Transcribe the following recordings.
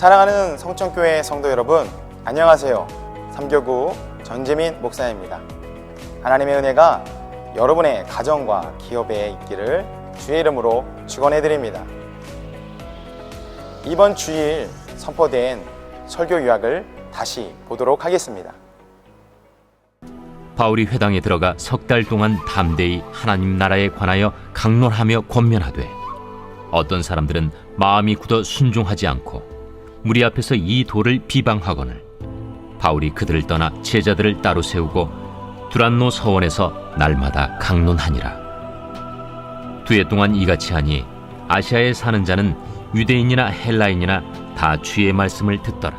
사랑하는 성천교회 성도 여러분, 안녕하세요. 삼교구 전재민 목사입니다. 하나님의 은혜가 여러분의 가정과 기업에 있기를 주의 이름으로 축원해드립니다. 이번 주일 선포된 설교 요약을 다시 보도록 하겠습니다. 바울이 회당에 들어가 석 달 동안 담대히 하나님 나라에 관하여 강론하며 권면하되 어떤 사람들은 마음이 굳어 순종하지 않고 무리 앞에서 이 도를 비방하거늘 바울이 그들을 떠나 제자들을 따로 세우고 두란노 서원에서 날마다 강론하니라. 두 해 동안 이같이 하니 아시아에 사는 자는 유대인이나 헬라인이나 다 주의 말씀을 듣더라.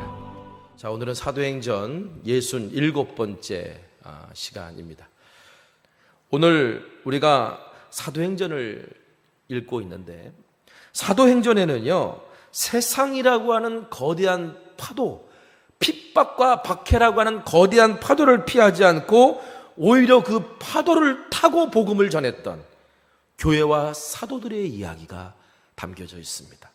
자, 오늘은 사도행전 67번째 시간입니다. 오늘 우리가 사도행전을 읽고 있는데, 사도행전에는요 세상이라고 하는 거대한 파도, 핍박과 박해라고 하는 거대한 파도를 피하지 않고 오히려 그 파도를 타고 복음을 전했던 교회와 사도들의 이야기가 담겨져 있습니다.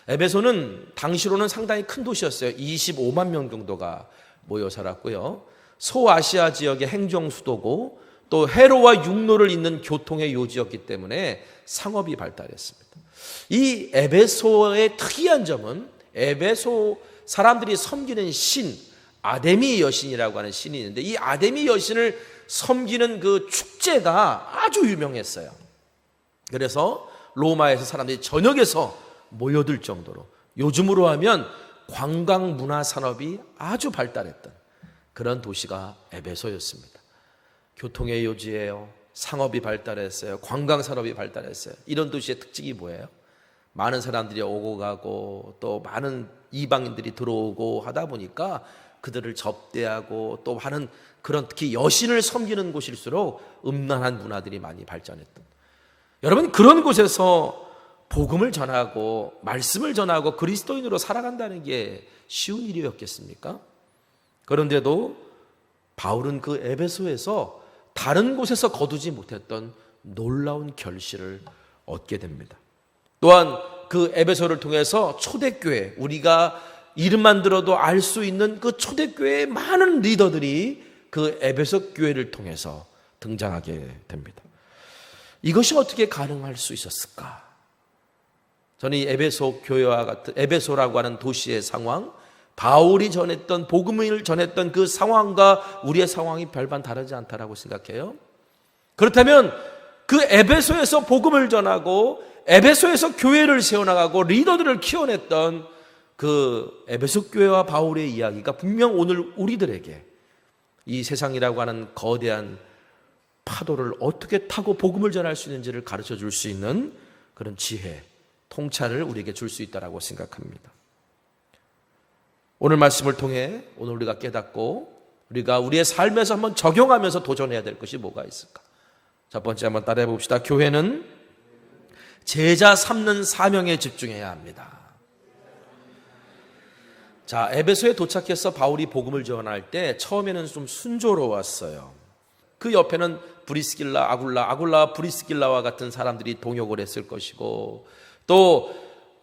에베소는 당시로는 상당히 큰 도시였어요. 25만 명 정도가 모여 살았고요. 소아시아 지역의 행정 수도고 또 해로와 육로를 잇는 교통의 요지였기 때문에 상업이 발달했습니다. 이 에베소의 특이한 점은 에베소 사람들이 섬기는 신, 아데미 여신이라고 하는 신이 있는데, 이 아데미 여신을 섬기는 그 축제가 아주 유명했어요. 그래서 로마에서 사람들이 저녁에서 모여들 정도로, 요즘으로 하면 관광 문화 산업이 아주 발달했던 그런 도시가 에베소였습니다. 교통의 요지예요. 상업이 발달했어요. 관광 산업이 발달했어요. 이런 도시의 특징이 뭐예요? 많은 사람들이 오고 가고 또 많은 이방인들이 들어오고 하다 보니까 그들을 접대하고 또 하는 그런, 특히 여신을 섬기는 곳일수록 음란한 문화들이 많이 발전했던, 여러분, 그런 곳에서 복음을 전하고 말씀을 전하고 그리스도인으로 살아간다는 게 쉬운 일이었겠습니까? 그런데도 바울은 그 에베소에서 다른 곳에서 거두지 못했던 놀라운 결실을 얻게 됩니다. 또한 그 에베소를 통해서 초대교회, 우리가 이름만 들어도 알 수 있는 그 초대교회의 많은 리더들이 그 에베소 교회를 통해서 등장하게 됩니다. 이것이 어떻게 가능할 수 있었을까? 저는 이 에베소 교회와 같은, 에베소라고 하는 도시의 상황, 바울이 전했던, 복음을 전했던 그 상황과 우리의 상황이 별반 다르지 않다라고 생각해요. 그렇다면 그 에베소에서 복음을 전하고 에베소에서 교회를 세워나가고 리더들을 키워냈던 그 에베소 교회와 바울의 이야기가 분명 오늘 우리들에게 이 세상이라고 하는 거대한 파도를 어떻게 타고 복음을 전할 수 있는지를 가르쳐 줄 수 있는 그런 지혜, 통찰을 우리에게 줄 수 있다고 생각합니다. 오늘 말씀을 통해 오늘 우리가 깨닫고 우리가 우리의 삶에서 한번 적용하면서 도전해야 될 것이 뭐가 있을까? 첫 번째 한번 따라해 봅시다. 교회는 제자 삼는 사명에 집중해야 합니다. 자, 에베소에 도착해서 바울이 복음을 전할 때 처음에는 좀 순조로웠어요. 그 옆에는 브리스길라, 아굴라, 브리스길라와 같은 사람들이 동역을 했을 것이고, 또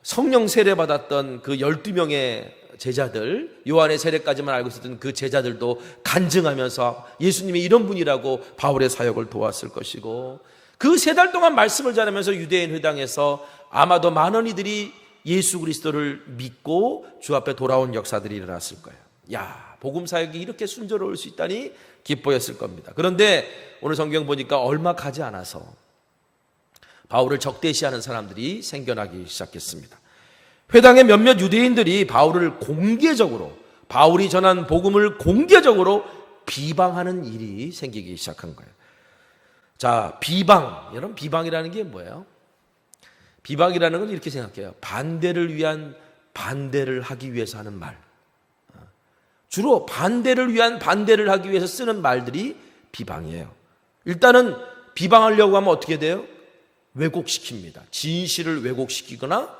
성령 세례 받았던 그 12명의 제자들, 요한의 세례까지만 알고 있었던 그 제자들도 간증하면서 예수님이 이런 분이라고 바울의 사역을 도왔을 것이고, 그 3달 동안 말씀을 전하면서 유대인 회당에서 아마도 많은 이들이 예수 그리스도를 믿고 주 앞에 돌아온 역사들이 일어났을 거예요. 야, 복음 사역이 이렇게 순조로울 수 있다니 기뻐했을 겁니다. 그런데 오늘 성경 보니까 얼마 가지 않아서 바울을 적대시하는 사람들이 생겨나기 시작했습니다. 회당의 몇몇 유대인들이 바울을 공개적으로, 바울이 전한 복음을 공개적으로 비방하는 일이 생기기 시작한 거예요. 자, 비방. 여러분, 비방이라는 게 뭐예요? 비방이라는 건 이렇게 생각해요. 반대를 위한 반대를 하기 위해서 하는 말. 주로 반대를 위한 반대를 하기 위해서 쓰는 말들이 비방이에요. 일단은 비방하려고 하면 어떻게 돼요? 왜곡시킵니다. 진실을 왜곡시키거나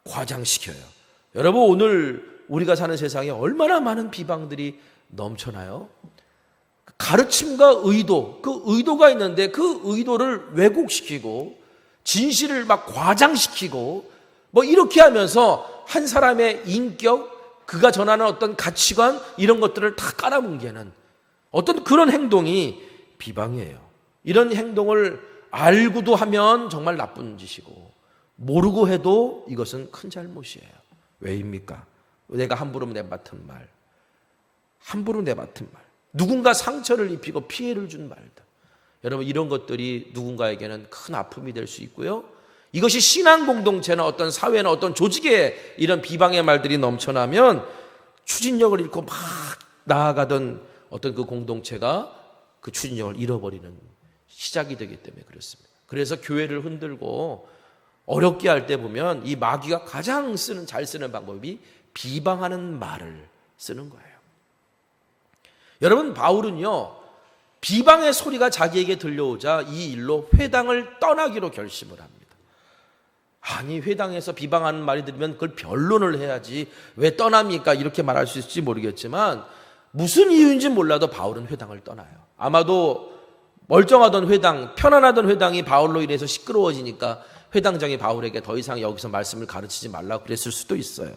과장시켜요. 여러분, 오늘 우리가 사는 세상에 얼마나 많은 비방들이 넘쳐나요? 가르침과 의도, 그 의도가 있는데 그 의도를 왜곡시키고 진실을 막 과장시키고 뭐 이렇게 하면서 한 사람의 인격, 그가 전하는 어떤 가치관 이런 것들을 다 깔아뭉개는 어떤 그런 행동이 비방이에요. 이런 행동을 알고도 하면 정말 나쁜 짓이고 모르고 해도 이것은 큰 잘못이에요. 왜입니까? 내가 함부로 내뱉은 말, 함부로 내뱉은 말, 누군가 상처를 입히고 피해를 준 말들, 여러분 이런 것들이 누군가에게는 큰 아픔이 될 수 있고요. 이것이 신앙 공동체나 어떤 사회나 어떤 조직에 이런 비방의 말들이 넘쳐나면 추진력을 잃고 막 나아가던 어떤 그 공동체가 그 추진력을 잃어버리는 시작이 되기 때문에 그렇습니다. 그래서 교회를 흔들고 어렵게 할 때 보면 이 마귀가 가장 잘 쓰는 방법이 비방하는 말을 쓰는 거예요. 여러분 바울은요, 비방의 소리가 자기에게 들려오자 이 일로 회당을 떠나기로 결심을 합니다. 아니 회당에서 비방하는 말이 들으면 그걸 변론을 해야지 왜 떠납니까? 이렇게 말할 수 있을지 모르겠지만 무슨 이유인지 몰라도 바울은 회당을 떠나요. 아마도 멀쩡하던 회당, 편안하던 회당이 바울로 인해서 시끄러워지니까 회당장이 바울에게 더 이상 여기서 말씀을 가르치지 말라고 그랬을 수도 있어요.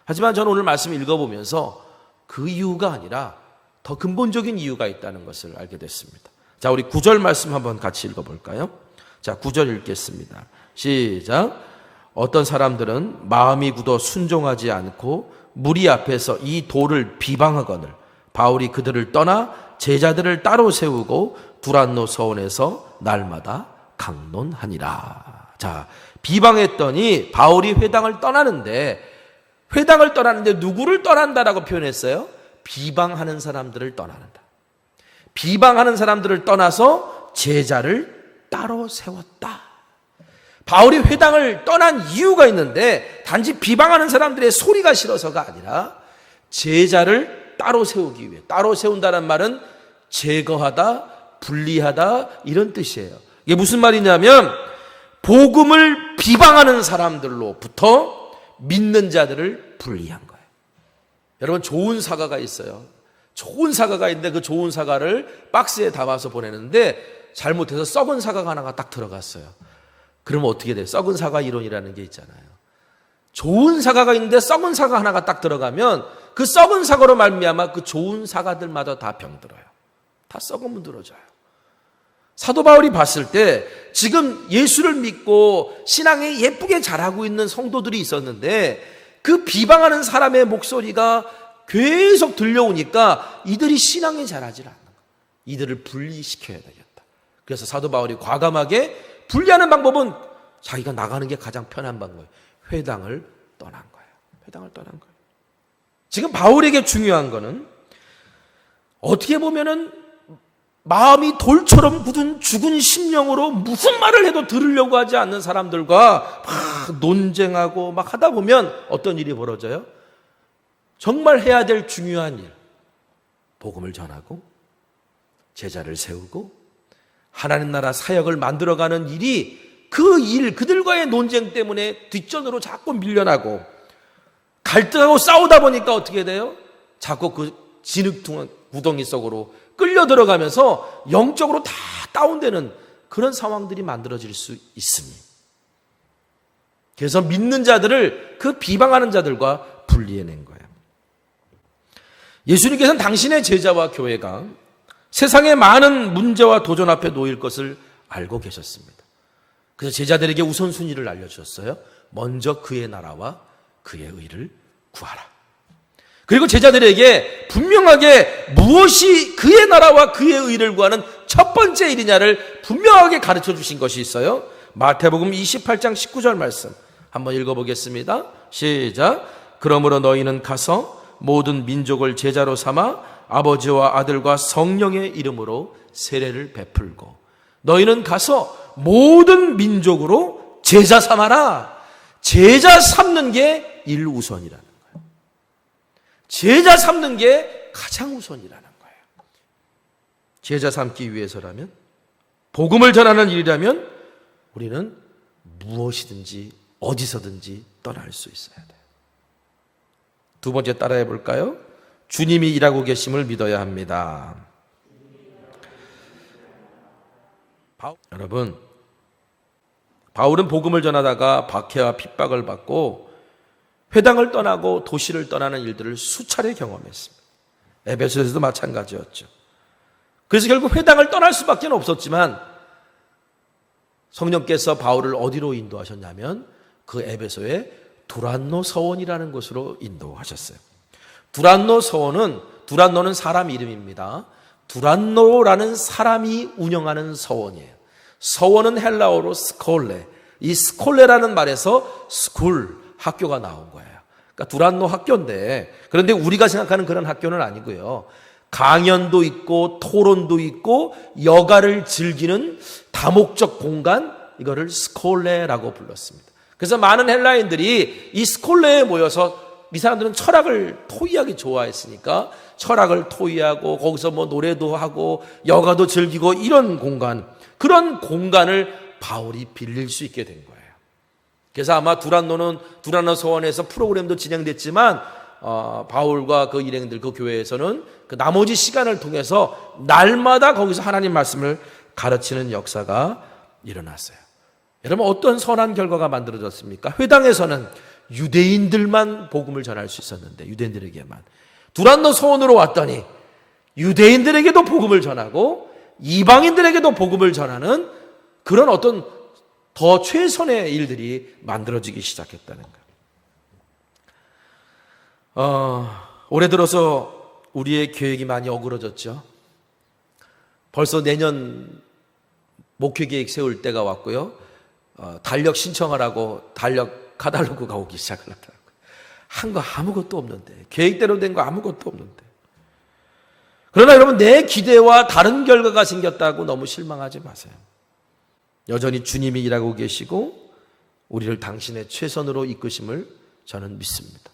하지만 저는 오늘 말씀을 읽어보면서 그 이유가 아니라 더 근본적인 이유가 있다는 것을 알게 됐습니다. 자, 우리 9절 말씀 한번 같이 읽어볼까요? 자, 9절 읽겠습니다. 시작. 어떤 사람들은 마음이 굳어 순종하지 않고 무리 앞에서 이 도를 비방하거늘 바울이 그들을 떠나 제자들을 따로 세우고 두란노 서원에서 날마다 강론하니라. 자, 비방했더니 바울이 회당을 떠나는데 누구를 떠난다라고 표현했어요? 비방하는 사람들을 떠나는다. 비방하는 사람들을 떠나서 제자를 따로 세웠다. 바울이 회당을 떠난 이유가 있는데 단지 비방하는 사람들의 소리가 싫어서가 아니라 제자를 따로 세우기 위해, 따로 세운다는 말은 제거하다, 분리하다 이런 뜻이에요. 이게 무슨 말이냐면 복음을 비방하는 사람들로부터 믿는 자들을 분리한 거예요. 여러분 좋은 사과가 있어요. 좋은 사과가 있는데 그 좋은 사과를 박스에 담아서 보내는데 잘못해서 썩은 사과가 하나가 딱 들어갔어요. 그러면 어떻게 돼요? 썩은 사과 이론이라는 게 있잖아요. 좋은 사과가 있는데 썩은 사과 하나가 딱 들어가면 그 썩은 사과로 말미암아 그 좋은 사과들마다 다 병들어요. 다 썩으면 들어져요. 사도 바울이 봤을 때 지금 예수를 믿고 신앙에 예쁘게 자라고 있는 성도들이 있었는데 그 비방하는 사람의 목소리가 계속 들려오니까 이들이 신앙에 자라지 않는 거예요. 이들을 분리시켜야 되겠다. 그래서 사도 바울이 과감하게 분리하는 방법은 자기가 나가는 게 가장 편한 방법이에요. 회당을 떠난 거예요. 회당을 떠난 거예요. 지금 바울에게 중요한 거는 어떻게 보면은 마음이 돌처럼 굳은 죽은 심령으로 무슨 말을 해도 들으려고 하지 않는 사람들과 막 논쟁하고 막 하다 보면 어떤 일이 벌어져요? 정말 해야 될 중요한 일, 복음을 전하고 제자를 세우고 하나님 나라 사역을 만들어가는 일이 그 일, 그들과의 논쟁 때문에 뒷전으로 자꾸 밀려나고 갈등하고 싸우다 보니까 어떻게 돼요? 자꾸 그 진흙 구덩이 속으로 끌려 들어가면서 영적으로 다 다운되는 그런 상황들이 만들어질 수 있으니 그래서 믿는 자들을 그 비방하는 자들과 분리해낸 거예요. 예수님께서는 당신의 제자와 교회가 세상의 많은 문제와 도전 앞에 놓일 것을 알고 계셨습니다. 그래서 제자들에게 우선순위를 알려주셨어요. 먼저 그의 나라와 그의 의를 구하라. 그리고 제자들에게 분명하게 무엇이 그의 나라와 그의 의를 구하는 첫 번째 일이냐를 분명하게 가르쳐 주신 것이 있어요. 마태복음 28장 19절 말씀 한번 읽어보겠습니다. 시작. 그러므로 너희는 가서 모든 민족을 제자로 삼아 아버지와 아들과 성령의 이름으로 세례를 베풀고 너희는 가서 모든 민족으로 제자 삼아라. 제자 삼는 게 1우선이라는 거예요. 제자 삼는 게 가장 우선이라는 거예요. 제자 삼기 위해서라면, 복음을 전하는 일이라면 우리는 무엇이든지 어디서든지 떠날 수 있어야 돼요. 두 번째 따라해 볼까요? 주님이 일하고 계심을 믿어야 합니다. 여러분, 바울은 복음을 전하다가 박해와 핍박을 받고 회당을 떠나고 도시를 떠나는 일들을 수차례 경험했습니다. 에베소에서도 마찬가지였죠. 그래서 결국 회당을 떠날 수밖에 없었지만 성령께서 바울을 어디로 인도하셨냐면 그 에베소의 두란노 서원이라는 곳으로 인도하셨어요. 두란노는 사람 이름입니다. 두란노라는 사람이 운영하는 서원이에요. 서원은 헬라어로 스콜레. 이 스콜레라는 말에서 스쿨, 학교가 나온 거예요. 그러니까 두란노 학교인데, 그런데 우리가 생각하는 그런 학교는 아니고요. 강연도 있고 토론도 있고 여가를 즐기는 다목적 공간, 이거를 스콜레라고 불렀습니다. 그래서 많은 헬라인들이 이 스콜레에 모여서, 이 사람들은 철학을 토의하기 좋아했으니까 철학을 토의하고 거기서 뭐 노래도 하고 여가도 즐기고 이런 공간, 그런 공간을 바울이 빌릴 수 있게 된 거예요. 그래서 아마 두란노 서원에서 프로그램도 진행됐지만 바울과 그 일행들, 그 교회에서는 그 나머지 시간을 통해서 날마다 거기서 하나님 말씀을 가르치는 역사가 일어났어요. 여러분, 어떤 선한 결과가 만들어졌습니까? 회당에서는 유대인들만 복음을 전할 수 있었는데, 유대인들에게만. 두란노 서원으로 왔더니 유대인들에게도 복음을 전하고 이방인들에게도 복음을 전하는 그런 어떤 더 최선의 일들이 만들어지기 시작했다는 거예요. 올해 들어서 우리의 계획이 많이 어그러졌죠. 벌써 내년 목회 계획 세울 때가 왔고요. 달력 신청하라고 달력 카탈로그가 오기 시작을 하더라고요. 한 거 아무것도 없는데, 계획대로 된 거 아무것도 없는데. 그러나 여러분, 내 기대와 다른 결과가 생겼다고 너무 실망하지 마세요. 여전히 주님이 일하고 계시고 우리를 당신의 최선으로 이끄심을 저는 믿습니다.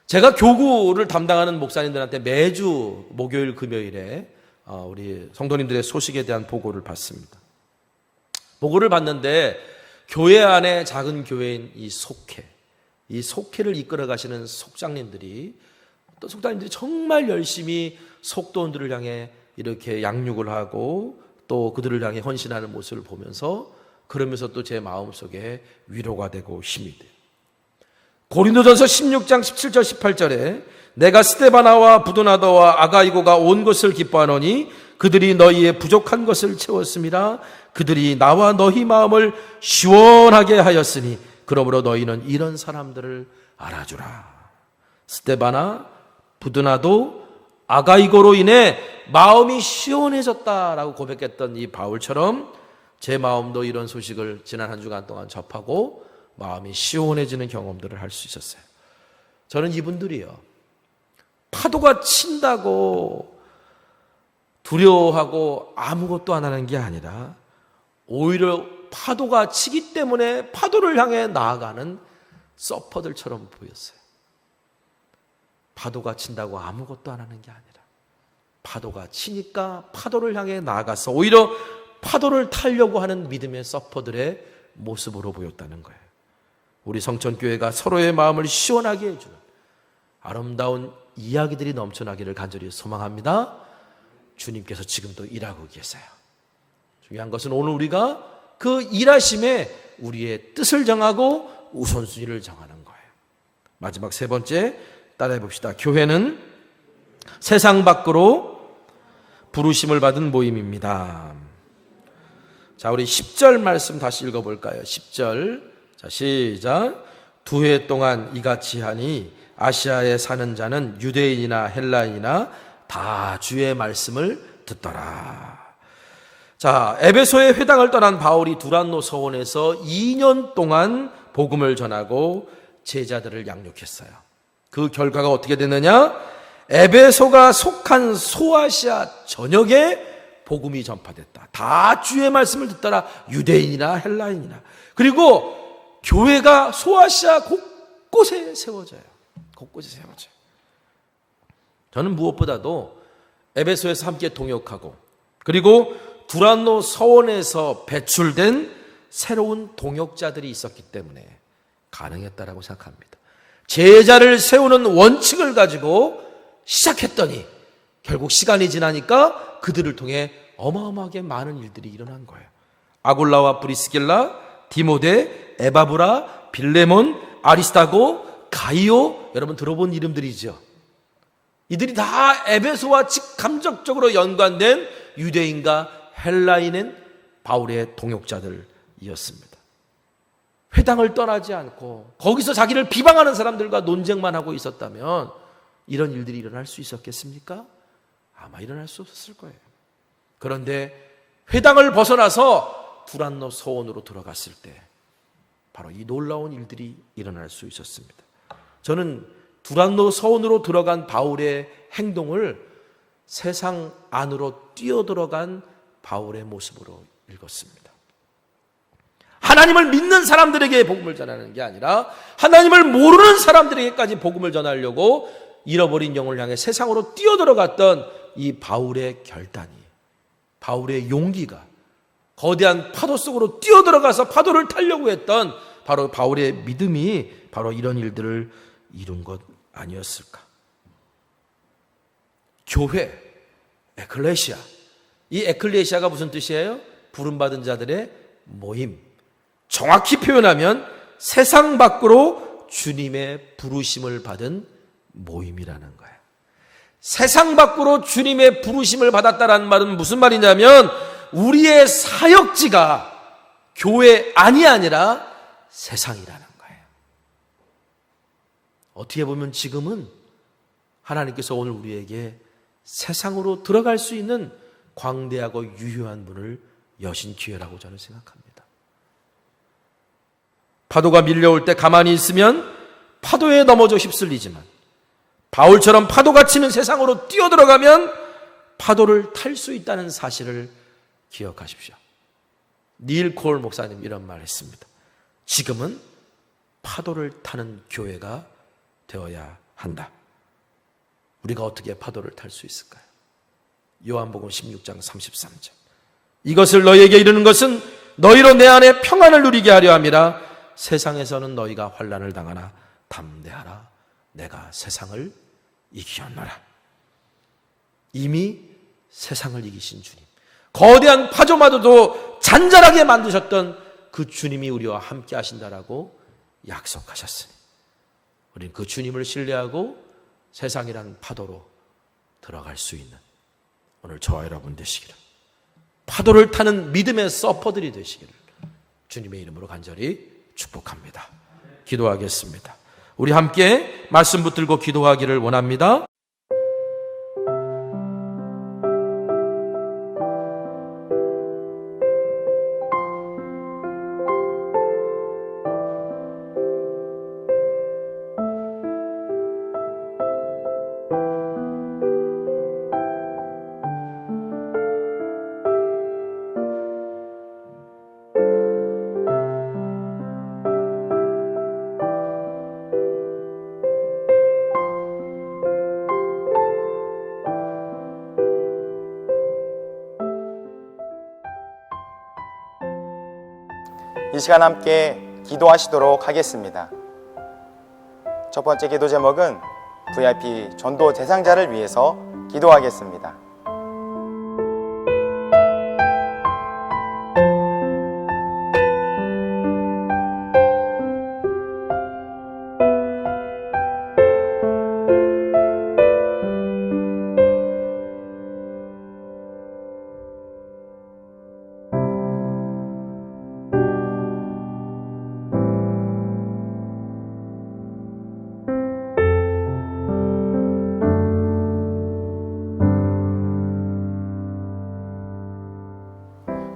제가 교구를 담당하는 목사님들한테 매주 목요일 금요일에 우리 성도님들의 소식에 대한 보고를 받습니다. 보고를 받는데 교회 안에 작은 교회인 이 속회를 이끌어 가시는 속장님들이 정말 열심히 속도원들을 향해 이렇게 양육을 하고 또 그들을 향해 헌신하는 모습을 보면서, 그러면서 또 제 마음속에 위로가 되고 힘이 돼요. 고린도전서 16장 17절 18절에 내가 스데바나와 부두나더와 아가이고가 온 것을 기뻐하노니 그들이 너희의 부족한 것을 채웠습니다. 그들이 나와 너희 마음을 시원하게 하였으니 그러므로 너희는 이런 사람들을 알아주라. 스데바나, 부두나도, 아가이고로 인해 마음이 시원해졌다라고 고백했던 이 바울처럼 제 마음도 이런 소식을 지난 한 주간 동안 접하고 마음이 시원해지는 경험들을 할 수 있었어요. 저는 이분들이요, 파도가 친다고 두려워하고 아무것도 안 하는 게 아니라 오히려 파도가 치기 때문에 파도를 향해 나아가는 서퍼들처럼 보였어요. 파도가 친다고 아무것도 안 하는 게 아니라 파도가 치니까 파도를 향해 나아가서 오히려 파도를 타려고 하는 믿음의 서퍼들의 모습으로 보였다는 거예요. 우리 성천교회가 서로의 마음을 시원하게 해주는 아름다운 이야기들이 넘쳐나기를 간절히 소망합니다. 주님께서 지금도 일하고 계세요. 중요한 것은 오늘 우리가 그 일하심에 우리의 뜻을 정하고 우선순위를 정하는 거예요. 마지막 세 번째, 따라해 봅시다. 교회는 세상 밖으로 부르심을 받은 모임입니다. 자, 우리 10절 말씀 다시 읽어볼까요? 10절. 자, 시작. 2해 동안 이같이 하니 아시아에 사는 자는 유대인이나 헬라인이나 다 주의 말씀을 듣더라. 자, 에베소의 회당을 떠난 바울이 두란노 서원에서 2년 동안 복음을 전하고 제자들을 양육했어요. 그 결과가 어떻게 됐느냐? 에베소가 속한 소아시아 전역에 복음이 전파됐다. 다 주의 말씀을 듣더라. 유대인이나 헬라인이나. 그리고 교회가 소아시아 곳곳에 세워져요. 곳곳에 세워져요. 저는 무엇보다도 에베소에서 함께 동역하고, 그리고 두란노 서원에서 배출된 새로운 동역자들이 있었기 때문에 가능했다라고 생각합니다. 제자를 세우는 원칙을 가지고 시작했더니 결국 시간이 지나니까 그들을 통해 어마어마하게 많은 일들이 일어난 거예요. 아굴라와 브리스길라, 디모데, 에바브라, 빌레몬, 아리스타고, 가이오, 여러분 들어본 이름들이죠. 이들이 다 에베소와 직감적적으로 연관된 유대인과 헬라인인 바울의 동역자들이었습니다. 회당을 떠나지 않고 거기서 자기를 비방하는 사람들과 논쟁만 하고 있었다면 이런 일들이 일어날 수 있었겠습니까? 아마 일어날 수 없었을 거예요. 그런데 회당을 벗어나서 두란노 서원으로 들어갔을 때 바로 이 놀라운 일들이 일어날 수 있었습니다. 저는 두란노 서원으로 들어간 바울의 행동을 세상 안으로 뛰어들어간 바울의 모습으로 읽었습니다. 하나님을 믿는 사람들에게 복음을 전하는 게 아니라 하나님을 모르는 사람들에게까지 복음을 전하려고 잃어버린 영혼을 향해 세상으로 뛰어들어갔던 이 바울의 결단이, 바울의 용기가 거대한 파도 속으로 뛰어들어가서 파도를 타려고 했던 바로 바울의 믿음이 바로 이런 일들을 이룬 것 아니었을까. 교회, 에클레시아. 이 에클레시아가 무슨 뜻이에요? 부름받은 자들의 모임. 정확히 표현하면 세상 밖으로 주님의 부르심을 받은 모임이라는 거예요. 세상 밖으로 주님의 부르심을 받았다는 말은 무슨 말이냐면 우리의 사역지가 교회 안이 아니라 세상이라는 거예요. 어떻게 보면 지금은 하나님께서 오늘 우리에게 세상으로 들어갈 수 있는 광대하고 유효한 문을 여신 기회라고 저는 생각합니다. 파도가 밀려올 때 가만히 있으면 파도에 넘어져 휩쓸리지만 바울처럼 파도가 치는 세상으로 뛰어들어가면 파도를 탈 수 있다는 사실을 기억하십시오. 닐 콜 목사님 이런 말 했습니다. 지금은 파도를 타는 교회가 되어야 한다. 우리가 어떻게 파도를 탈 수 있을까요? 요한복음 16장 33절. 이것을 너희에게 이르는 것은 너희로 내 안에 평안을 누리게 하려 함이라. 세상에서는 너희가 환난을 당하나 담대하라. 내가 세상을 이기었노라. 이미 세상을 이기신 주님, 거대한 파도마저도 잔잔하게 만드셨던 그 주님이 우리와 함께 하신다라고 약속하셨으니 우리는 그 주님을 신뢰하고 세상이라는 파도로 들어갈 수 있는 오늘 저와 여러분 되시기를, 파도를 타는 믿음의 서퍼들이 되시기를 주님의 이름으로 간절히 축복합니다. 기도하겠습니다. 우리 함께 말씀 붙들고 기도하기를 원합니다. 이 시간 함께 기도하시도록 하겠습니다. 첫 번째 기도 제목은 VIP 전도 대상자를 위해서 기도하겠습니다.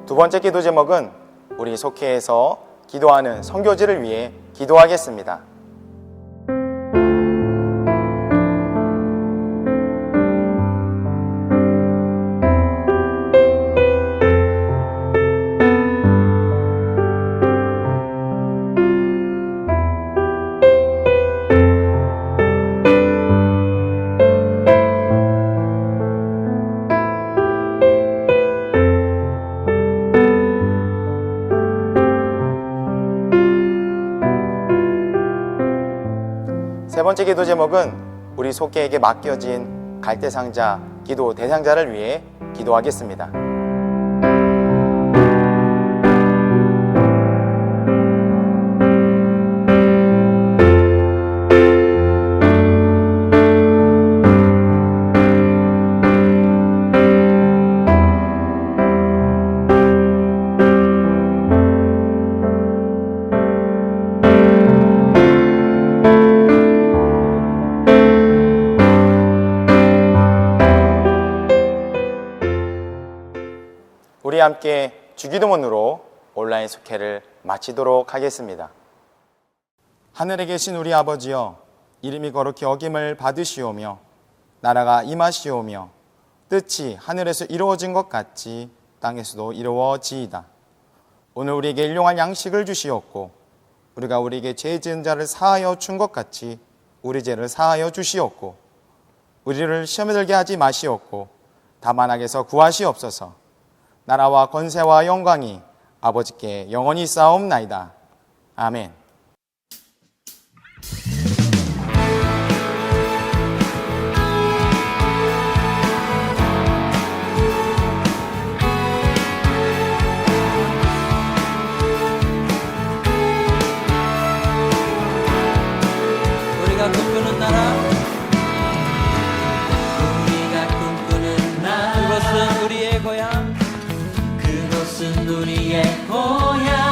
두 번째 기도 제목은 우리 속회에서 기도하는 선교지를 위해 기도하겠습니다. 세 번째 기도 제목은 우리 속회에게 맡겨진 갈대상자 기도 대상자를 위해 기도하겠습니다. 함께 주기도문으로 온라인 속회를 마치도록 하겠습니다. 하늘에 계신 우리 아버지여, 이름이 거룩히 여김을 받으시오며 나라가 임하시오며 뜻이 하늘에서 이루어진 것 같이 땅에서도 이루어지이다. 오늘 우리에게 일용할 양식을 주시옵고 우리가 우리에게 죄 지은 자를 사하여 준 것 같이 우리 죄를 사하여 주시옵고 우리를 시험에 들게 하지 마시옵고 다만 악에서 구하시옵소서. 나라와 권세와 영광이 아버지께 영원히 쌓옵나이다. 아멘. 우리가 꿈꾸는 나라, 우리가 꿈꾸는 나라, 그곳은 우리의 고향, 그곳은 우리의 고향.